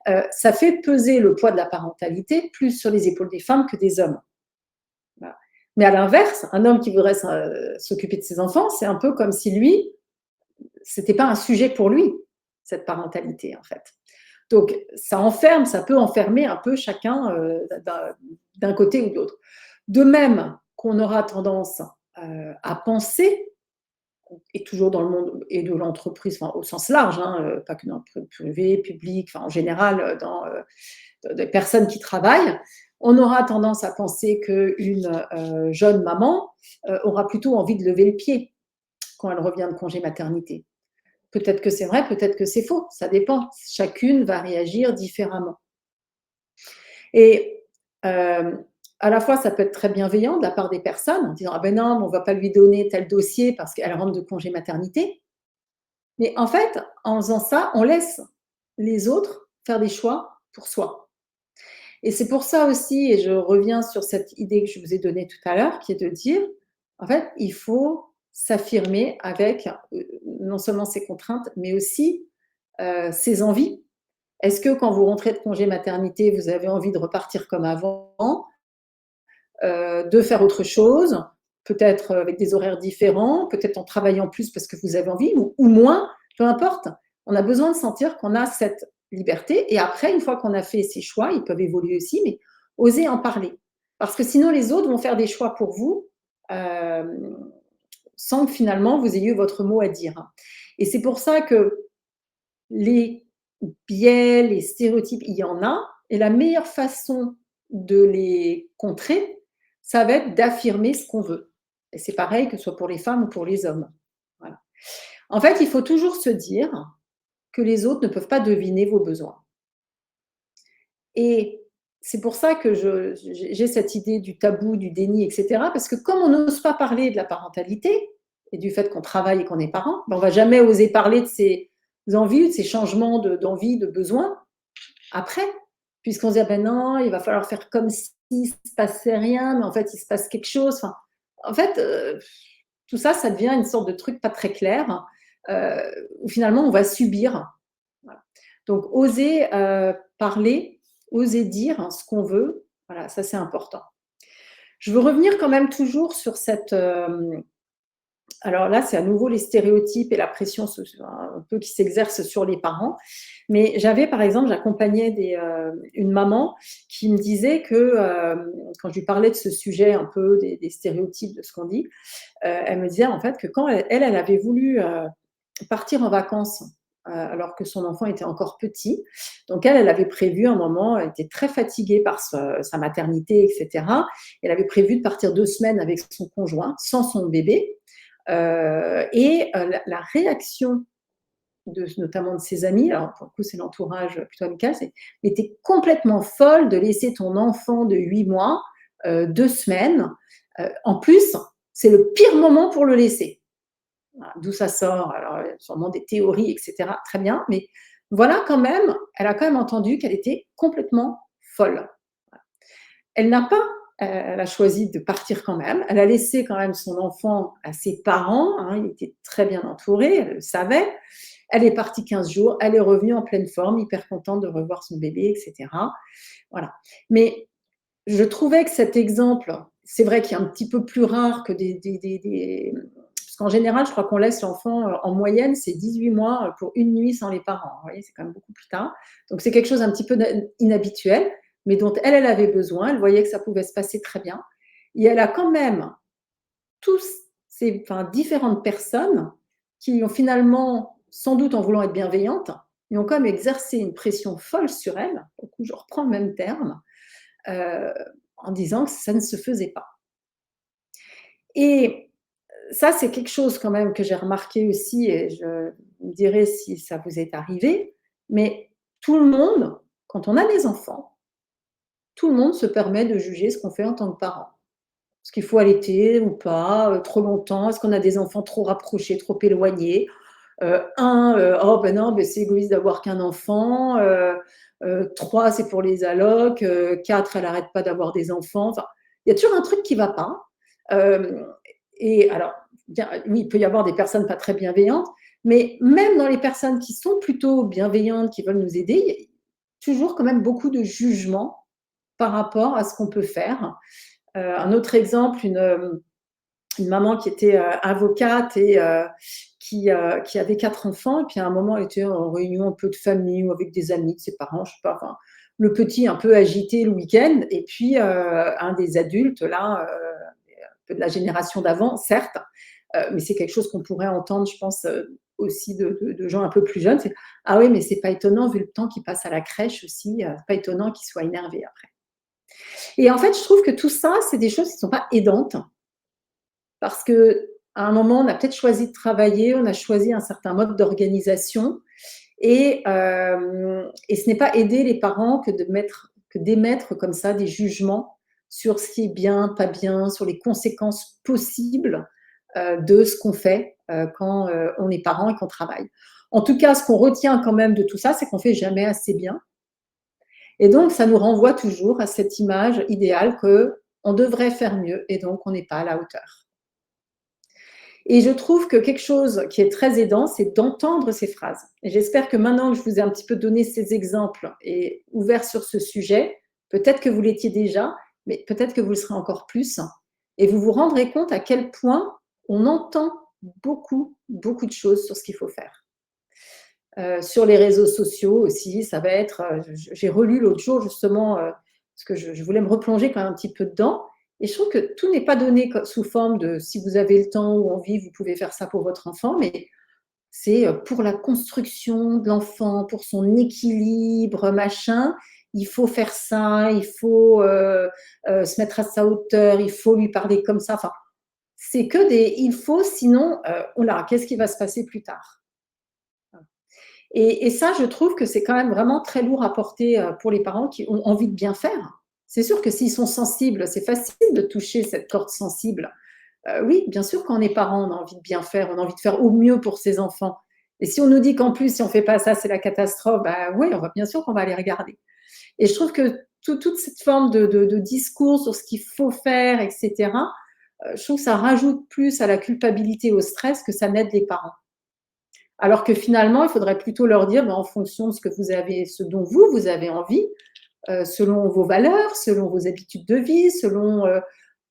ça fait peser le poids de la parentalité plus sur les épaules des femmes que des hommes. Voilà. Mais à l'inverse, un homme qui voudrait s'occuper de ses enfants, c'est un peu comme si lui, c'était pas un sujet pour lui, cette parentalité en fait. Donc ça peut enfermer un peu chacun d'un côté ou de l'autre. De même qu'on aura tendance à penser, et toujours dans le monde et de l'entreprise, enfin, au sens large, hein, pas que dans le privé, public, enfin, en général, dans des personnes qui travaillent, on aura tendance à penser qu'une jeune maman aura plutôt envie de lever le pied quand elle revient de congé maternité. Peut-être que c'est vrai, peut-être que c'est faux, ça dépend. Chacune va réagir différemment. Et à la fois, ça peut être très bienveillant de la part des personnes, en disant: «Ah ben non, mais on ne va pas lui donner tel dossier parce qu'elle rentre de congé maternité». Mais en fait, en faisant ça, on laisse les autres faire des choix pour soi. Et c'est pour ça aussi, et je reviens sur cette idée que je vous ai donnée tout à l'heure, qui est de dire, en fait, il faut s'affirmer avec non seulement ses contraintes, mais aussi ses envies, Est-ce que quand vous rentrez de congé maternité, vous avez envie de repartir comme avant, de faire autre chose, peut-être avec des horaires différents, peut-être en travaillant plus parce que vous avez envie ou moins, peu importe. On a besoin de sentir qu'on a cette liberté et après, une fois qu'on a fait ses choix, ils peuvent évoluer aussi, mais oser en parler. Parce que sinon, les autres vont faire des choix pour vous sans que finalement vous ayez votre mot à dire. Et c'est pour ça que les biais, les stéréotypes, il y en a. Et la meilleure façon de les contrer, ça va être d'affirmer ce qu'on veut. Et c'est pareil que ce soit pour les femmes ou pour les hommes. Voilà. En fait, il faut toujours se dire que les autres ne peuvent pas deviner vos besoins. Et c'est pour ça que j'ai cette idée du tabou, du déni, etc. Parce que comme on n'ose pas parler de la parentalité et du fait qu'on travaille et qu'on est parent, ben on ne va jamais oser parler de ses envies, de ces changements d'envie, de besoins après, puisqu'on se dit, ah ben non, il va falloir faire comme s'il ne se passait rien, mais en fait, il se passe quelque chose. Enfin, en fait, tout ça, ça devient une sorte de truc pas très clair, où finalement, on va subir. Voilà. Donc, oser parler, oser dire ce qu'on veut, voilà, ça c'est important. Je veux revenir quand même toujours sur cette... alors là, c'est à nouveau les stéréotypes et la pression un peu qui s'exerce sur les parents. Mais j'avais, par exemple, j'accompagnais une maman qui me disait que, quand je lui parlais de ce sujet un peu des stéréotypes, de ce qu'on dit, elle me disait en fait que quand elle avait voulu partir en vacances alors que son enfant était encore petit. Donc elle avait prévu un moment, elle était très fatiguée par sa maternité, etc. Elle avait prévu de partir 2 semaines avec son conjoint, sans son bébé. La réaction notamment de ses amis, alors pour le coup c'est l'entourage plutôt amical, c'est mais tu es complètement folle de laisser ton enfant de 8 mois 2 semaines. En plus, c'est le pire moment pour le laisser. Voilà, d'où ça sort, alors il y a sûrement des théories, etc. Très bien, mais voilà quand même, elle a quand même entendu qu'elle était complètement folle. Elle n'a pas, elle a choisi de partir quand même. Elle a laissé quand même son enfant à ses parents, hein, il était très bien entouré, elle le savait. Elle est partie 15 jours, elle est revenue en pleine forme, hyper contente de revoir son bébé, etc. Voilà. Mais je trouvais que cet exemple, c'est vrai qu'il est un petit peu plus rare que parce qu'en général, je crois qu'on laisse l'enfant, en moyenne, c'est 18 mois pour une nuit sans les parents. Vous voyez, c'est quand même beaucoup plus tard. Donc c'est quelque chose un petit peu inhabituel, mais dont elle avait besoin. Elle voyait que ça pouvait se passer très bien. Et elle a quand même tous différentes personnes qui ont finalement, sans doute en voulant être bienveillantes, mais ont quand même exercé une pression folle sur elle. Du coup, je reprends le même terme, en disant que ça ne se faisait pas. Et ça, c'est quelque chose quand même que j'ai remarqué aussi, et je me dirais si ça vous est arrivé, mais tout le monde, quand on a des enfants, tout le monde se permet de juger ce qu'on fait en tant que parent. Est-ce qu'il faut allaiter ou pas, trop longtemps? Est-ce qu'on a des enfants trop rapprochés, trop éloignés? Oh ben non, ben c'est égoïste d'avoir qu'un enfant. 3, c'est pour les allocs. 4, elle n'arrête pas d'avoir des enfants. Enfin, il y a toujours un truc qui ne va pas. Et alors, bien, oui, il peut y avoir des personnes pas très bienveillantes, mais même dans les personnes qui sont plutôt bienveillantes, qui veulent nous aider, il y a toujours quand même beaucoup de jugement par rapport à ce qu'on peut faire. Un autre exemple, une maman qui était avocate et qui avait 4 enfants, et puis à un moment, elle était en réunion un peu de famille ou avec des amis de ses parents, je sais pas, enfin, le petit un peu agité le week-end, et puis un des adultes, là, un peu de la génération d'avant, certes, mais c'est quelque chose qu'on pourrait entendre, je pense, aussi de gens un peu plus jeunes, c'est: «Ah oui, mais c'est pas étonnant vu le temps qu'il passe à la crèche aussi, c'est pas étonnant qu'il soit énervé après». Et en fait, je trouve que tout ça, c'est des choses qui ne sont pas aidantes parce qu'à un moment, on a peut-être choisi de travailler, on a choisi un certain mode d'organisation et ce n'est pas aider les parents que d'émettre comme ça des jugements sur ce qui est bien, pas bien, sur les conséquences possibles de ce qu'on fait quand on est parent et qu'on travaille. En tout cas, ce qu'on retient quand même de tout ça, c'est qu'on fait jamais assez bien. Et donc, ça nous renvoie toujours à cette image idéale qu'on devrait faire mieux et donc on n'est pas à la hauteur. Et je trouve que quelque chose qui est très aidant, c'est d'entendre ces phrases. Et j'espère que maintenant que je vous ai un petit peu donné ces exemples et ouvert sur ce sujet, peut-être que vous l'étiez déjà, mais peut-être que vous le serez encore plus. Et vous vous rendrez compte à quel point on entend beaucoup, beaucoup de choses sur ce qu'il faut faire. Sur les réseaux sociaux aussi, ça va être, j'ai relu l'autre jour justement, parce que je voulais me replonger quand même un petit peu dedans, et je trouve que tout n'est pas donné sous forme de si vous avez le temps ou envie, vous pouvez faire ça pour votre enfant, mais c'est pour la construction de l'enfant, pour son équilibre, machin, il faut faire ça, il faut se mettre à sa hauteur, il faut lui parler comme ça. Enfin, c'est que des il faut, sinon, oh là, qu'est-ce qui va se passer plus tard? Et ça, je trouve que c'est quand même vraiment très lourd à porter pour les parents qui ont envie de bien faire. C'est sûr que s'ils sont sensibles, c'est facile de toucher cette corde sensible. Oui, bien sûr, quand on est parent, on a envie de bien faire, on a envie de faire au mieux pour ses enfants. Et si on nous dit qu'en plus, si on ne fait pas ça, c'est la catastrophe, bah oui, bien sûr qu'on va aller regarder. Et je trouve que toute cette forme de discours sur ce qu'il faut faire, etc., je trouve que ça rajoute plus à la culpabilité, au stress, que ça n'aide les parents. Alors que finalement, il faudrait plutôt leur dire, en fonction de ce dont vous avez envie, selon vos valeurs, selon vos habitudes de vie, selon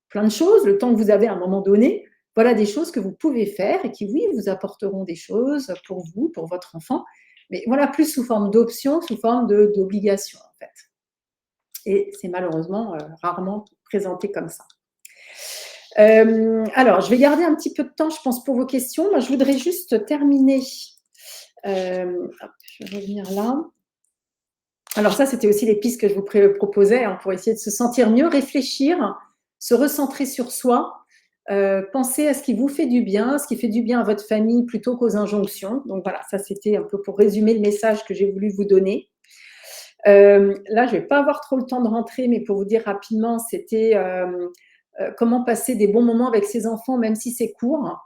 plein de choses, le temps que vous avez à un moment donné, voilà des choses que vous pouvez faire et qui, oui, vous apporteront des choses pour vous, pour votre enfant, mais voilà, plus sous forme d'option, sous forme d'obligation, en fait. Et c'est malheureusement rarement présenté comme ça. Alors, je vais garder un petit peu de temps, je pense, pour vos questions. Moi, je voudrais juste terminer. Je vais revenir là. Alors ça, c'était aussi les pistes que je vous proposais pour essayer de se sentir mieux, réfléchir, se recentrer sur soi, penser à ce qui vous fait du bien, ce qui fait du bien à votre famille plutôt qu'aux injonctions. Donc voilà, ça c'était un peu pour résumer le message que j'ai voulu vous donner. Là, je ne vais pas avoir trop le temps de rentrer, mais pour vous dire rapidement, c'était comment passer des bons moments avec ses enfants, même si c'est court.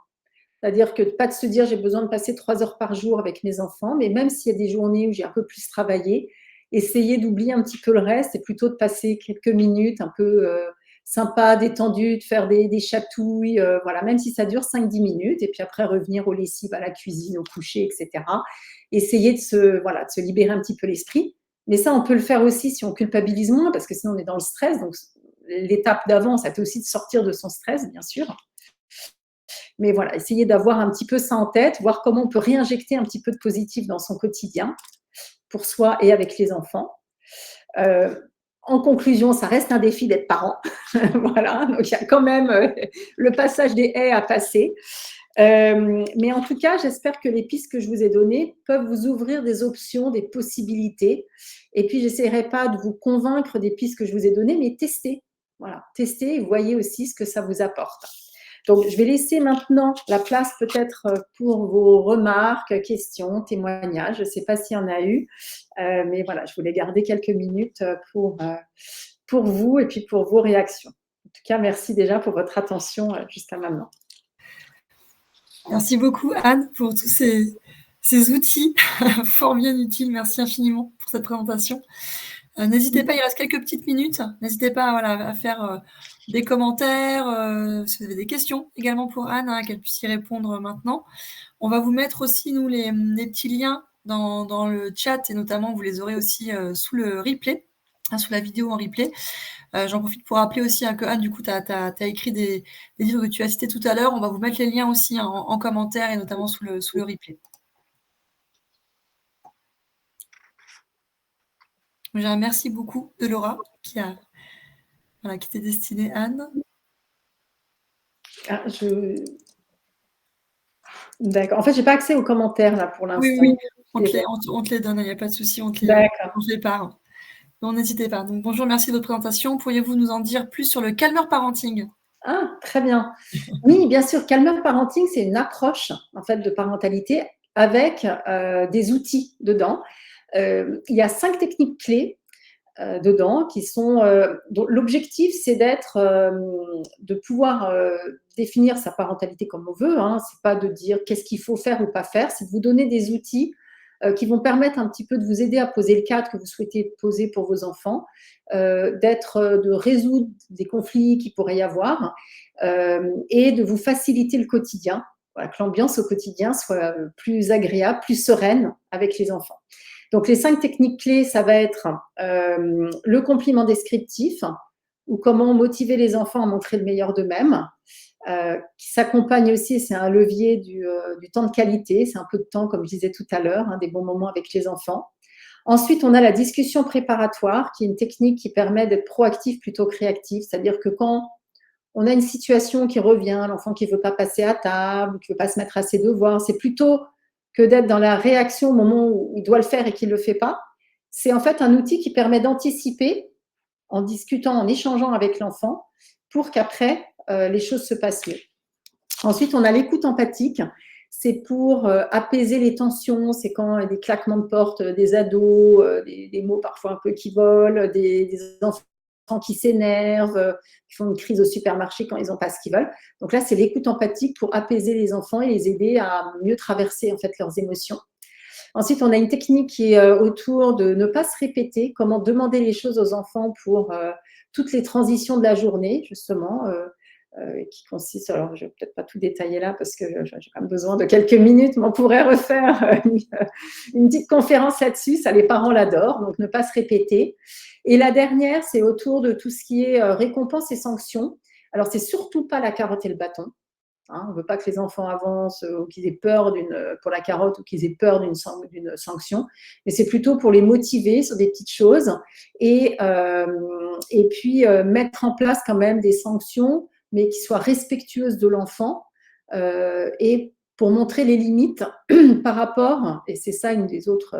C'est-à-dire que pas de se dire j'ai besoin de passer 3 heures par jour avec mes enfants, mais même s'il y a des journées où j'ai un peu plus travaillé, essayer d'oublier un petit peu le reste et plutôt de passer quelques minutes un peu sympa, détendues, de faire des chatouilles, voilà, même si ça dure 5-10 minutes, et puis après revenir aux lessives, à la cuisine, au coucher, etc. Essayer de se libérer un petit peu l'esprit. Mais ça, on peut le faire aussi si on culpabilise moins, parce que sinon on est dans le stress. Donc l'étape d'avant, ça peut aussi de sortir de son stress, bien sûr. Mais voilà, essayer d'avoir un petit peu ça en tête, voir comment on peut réinjecter un petit peu de positif dans son quotidien, pour soi et avec les enfants. En conclusion, ça reste un défi d'être parent. Voilà, donc il y a quand même le passage des haies à passer. Mais en tout cas, j'espère que les pistes que je vous ai données peuvent vous ouvrir des options, des possibilités. Et puis, j'essaierai pas de vous convaincre des pistes que je vous ai données, mais testez. Voilà, testez et voyez aussi ce que ça vous apporte. Donc, je vais laisser maintenant la place peut-être pour vos remarques, questions, témoignages. Je ne sais pas s'il y en a eu, mais voilà, je voulais garder quelques minutes pour vous et puis pour vos réactions. En tout cas, merci déjà pour votre attention jusqu'à maintenant. Merci beaucoup, Anne, pour tous ces outils fort bien utiles. Merci infiniment pour cette présentation. N'hésitez pas, il reste quelques petites minutes. N'hésitez pas à faire des commentaires, si vous avez des questions également pour Anne, qu'elle puisse y répondre maintenant. On va vous mettre aussi, nous, les petits liens dans le chat, et notamment, vous les aurez aussi sous le replay, sous la vidéo en replay. J'en profite pour rappeler aussi que Anne, du coup, tu as écrit des livres que tu as cités tout à l'heure. On va vous mettre les liens aussi en commentaire et notamment sous le replay. Merci beaucoup de Laura qui t'est destinée, Anne. D'accord. En fait, je n'ai pas accès aux commentaires là pour l'instant. Oui. On te les donne, il n'y a pas de souci, on te les part. Non, n'hésitez pas. Donc, bonjour, merci de votre présentation. Pourriez-vous nous en dire plus sur le Calmer Parenting? Ah, très bien. Oui, bien sûr. Calmer Parenting, c'est une approche en fait de parentalité avec des outils dedans. Il y a 5 techniques clés dedans qui sont. Dont l'objectif, c'est de pouvoir définir sa parentalité comme on veut. C'est pas de dire qu'est-ce qu'il faut faire ou pas faire. C'est de vous donner des outils qui vont permettre un petit peu de vous aider à poser le cadre que vous souhaitez poser pour vos enfants, de résoudre des conflits qu'il pourrait y avoir et de vous faciliter le quotidien voilà, que l'ambiance au quotidien soit plus agréable, plus sereine avec les enfants. Donc les 5 techniques clés, ça va être le compliment descriptif, ou comment motiver les enfants à montrer le meilleur d'eux-mêmes, qui s'accompagne aussi, c'est un levier du temps de qualité, c'est un peu de temps, comme je disais tout à l'heure, des bons moments avec les enfants. Ensuite, on a la discussion préparatoire, qui est une technique qui permet d'être proactif plutôt que réactif, c'est-à-dire que quand on a une situation qui revient, l'enfant qui ne veut pas passer à table, qui ne veut pas se mettre à ses devoirs, c'est plutôt que d'être dans la réaction au moment où il doit le faire et qu'il ne le fait pas. C'est en fait un outil qui permet d'anticiper en discutant, en échangeant avec l'enfant pour qu'après, les choses se passent mieux. Ensuite, on a l'écoute empathique. C'est pour apaiser les tensions, c'est quand il y a des claquements de porte, des ados, des mots parfois un peu qui volent, des enfants qui s'énervent, qui font une crise au supermarché quand ils n'ont pas ce qu'ils veulent. Donc là, c'est l'écoute empathique pour apaiser les enfants et les aider à mieux traverser en fait leurs émotions. Ensuite, on a une technique qui est autour de ne pas se répéter, comment demander les choses aux enfants pour toutes les transitions de la journée, justement, qui consiste, alors je ne vais peut-être pas tout détailler là parce que j'ai quand même besoin de quelques minutes, mais on pourrait refaire une petite conférence là-dessus, ça les parents l'adorent, donc ne pas se répéter. Et la dernière, c'est autour de tout ce qui est récompense et sanctions. Alors, c'est surtout pas la carotte et le bâton. On ne veut pas que les enfants avancent ou qu'ils aient peur pour la carotte ou qu'ils aient peur d'une sanction, mais c'est plutôt pour les motiver sur des petites choses et puis mettre en place quand même des sanctions, mais qui soient respectueuses de l'enfant et pour montrer les limites par rapport, et c'est ça une des autres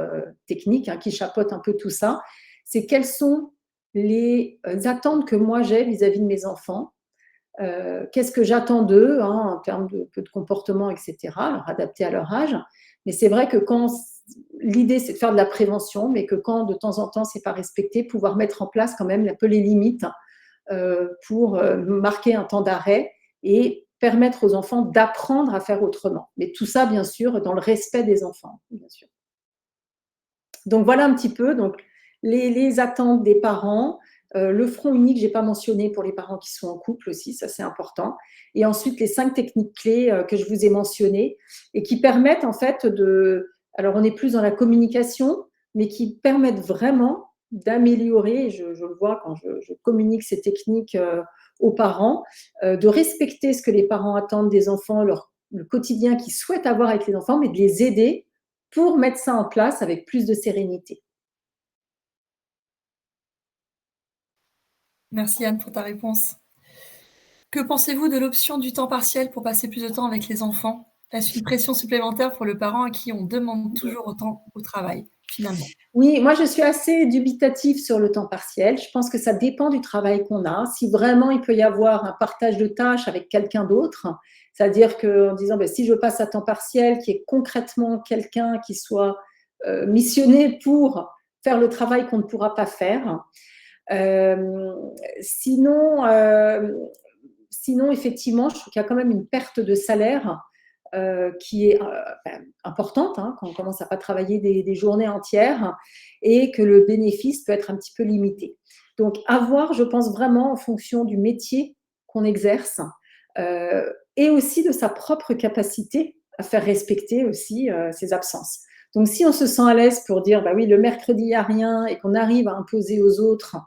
techniques qui chapeautent un peu tout ça, c'est quelles sont les attentes que moi j'ai vis-à-vis de mes enfants. Qu'est-ce que j'attends d'eux en termes de comportement, etc., alors adapté à leur âge. Mais c'est vrai que quand l'idée, c'est de faire de la prévention, mais que quand de temps en temps, c'est pas respecté, pouvoir mettre en place quand même un peu les limites pour marquer un temps d'arrêt et permettre aux enfants d'apprendre à faire autrement. Mais tout ça, bien sûr, dans le respect des enfants, bien sûr. Donc voilà un petit peu donc, les attentes des parents. Le front unique, je n'ai pas mentionné pour les parents qui sont en couple aussi, ça c'est important. Et ensuite, les 5 techniques clés que je vous ai mentionnées et qui permettent en fait alors on est plus dans la communication, mais qui permettent vraiment d'améliorer, je le vois quand je communique ces techniques aux parents, de respecter ce que les parents attendent des enfants, le quotidien qu'ils souhaitent avoir avec les enfants, mais de les aider pour mettre ça en place avec plus de sérénité. Merci Anne pour ta réponse. Que pensez-vous de l'option du temps partiel pour passer plus de temps avec les enfants? Est-ce une pression supplémentaire pour le parent à qui on demande toujours autant au travail, finalement? Oui, moi je suis assez dubitative sur le temps partiel. Je pense que ça dépend du travail qu'on a. Si vraiment il peut y avoir un partage de tâches avec quelqu'un d'autre, c'est-à-dire qu'en disant si je passe à temps partiel, qu'il y ait concrètement quelqu'un qui soit missionné pour faire le travail qu'on ne pourra pas faire. Sinon, effectivement, je trouve qu'il y a quand même une perte de salaire qui est importante quand on commence à pas travailler des journées entières et que le bénéfice peut être un petit peu limité. Donc, à voir, je pense vraiment en fonction du métier qu'on exerce et aussi de sa propre capacité à faire respecter aussi ses absences. Donc, si on se sent à l'aise pour dire, oui, le mercredi, il n'y a rien et qu'on arrive à imposer aux autres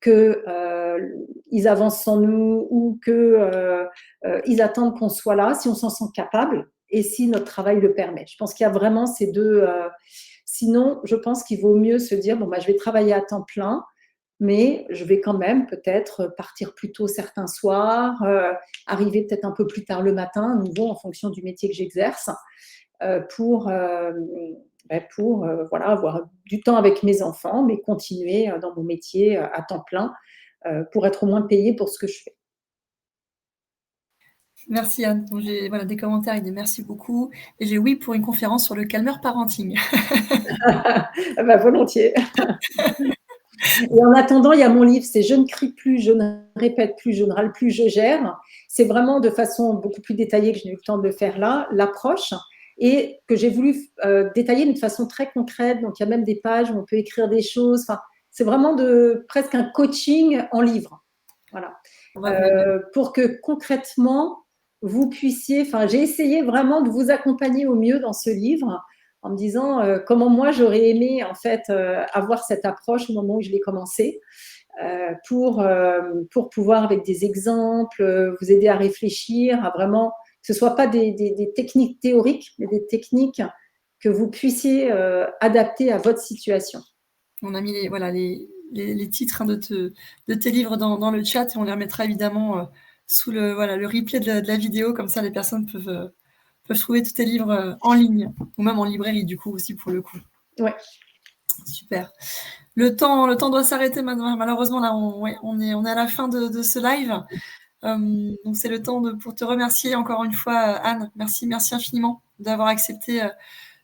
qu'ils avancent sans nous ou qu'ils attendent qu'on soit là, si on s'en sent capable et si notre travail le permet. Je pense qu'il y a vraiment ces deux. Sinon, je pense qu'il vaut mieux se dire, je vais travailler à temps plein, mais je vais quand même peut-être partir plus tôt certains soirs, arriver peut-être un peu plus tard le matin, à nouveau en fonction du métier que j'exerce, pour avoir du temps avec mes enfants, mais continuer dans mon métier à temps plein pour être au moins payée pour ce que je fais. Merci Anne. Donc j'ai des commentaires avec des merci beaucoup et j'ai oui pour une conférence sur le calmeur parenting. Volontiers. Et en attendant, il y a mon livre, c'est « Je ne crie plus, je ne répète plus, je ne râle plus, je gère ». C'est vraiment de façon beaucoup plus détaillée que je n'ai eu le temps de le faire là, l'approche, et que j'ai voulu détailler d'une façon très concrète. Donc, il y a même des pages où on peut écrire des choses. Enfin, c'est vraiment presque un coaching en livre. Voilà. Pour que concrètement, vous puissiez, enfin, j'ai essayé vraiment de vous accompagner au mieux dans ce livre en me disant comment moi j'aurais aimé en fait avoir cette approche au moment où je l'ai commencé pour pouvoir avec des exemples vous aider à réfléchir, à vraiment que ce soit pas des techniques théoriques, mais des techniques que vous puissiez adapter à votre situation. On a mis les titres, hein, de tes livres dans le chat et on les remettra évidemment sous le replay de la vidéo, comme ça les personnes peuvent trouver tous tes livres en ligne ou même en librairie du coup aussi pour le coup. Ouais. Super. Le temps doit s'arrêter maintenant. Malheureusement là, on est à la fin de ce live. Donc c'est le temps pour te remercier encore une fois, Anne. Merci infiniment d'avoir accepté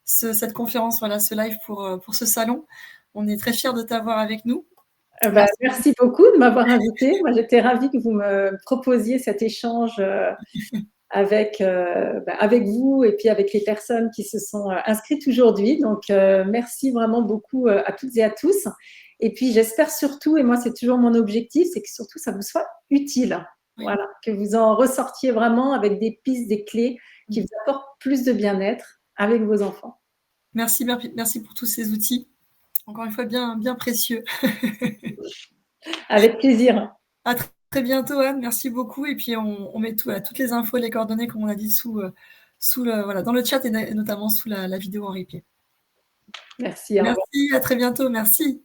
cette conférence, ce live pour ce salon. On est très fiers de t'avoir avec nous. Merci beaucoup de m'avoir invitée. Moi, j'étais ravie que vous me proposiez cet échange avec vous et puis avec les personnes qui se sont inscrites aujourd'hui. Donc, merci vraiment beaucoup à toutes et à tous. Et puis, j'espère surtout, et moi, c'est toujours mon objectif, c'est que surtout, ça vous soit utile. Oui. Voilà, que vous en ressortiez vraiment avec des pistes, des clés qui vous apportent plus de bien-être avec vos enfants. Merci pour tous ces outils. Encore une fois, bien précieux. Avec plaisir. À très bientôt, Anne. Merci beaucoup. Et puis, on met toutes les infos, les coordonnées, comme on a dit, dans le chat et notamment sous la vidéo en replay. Merci. Merci, à très bientôt. Merci.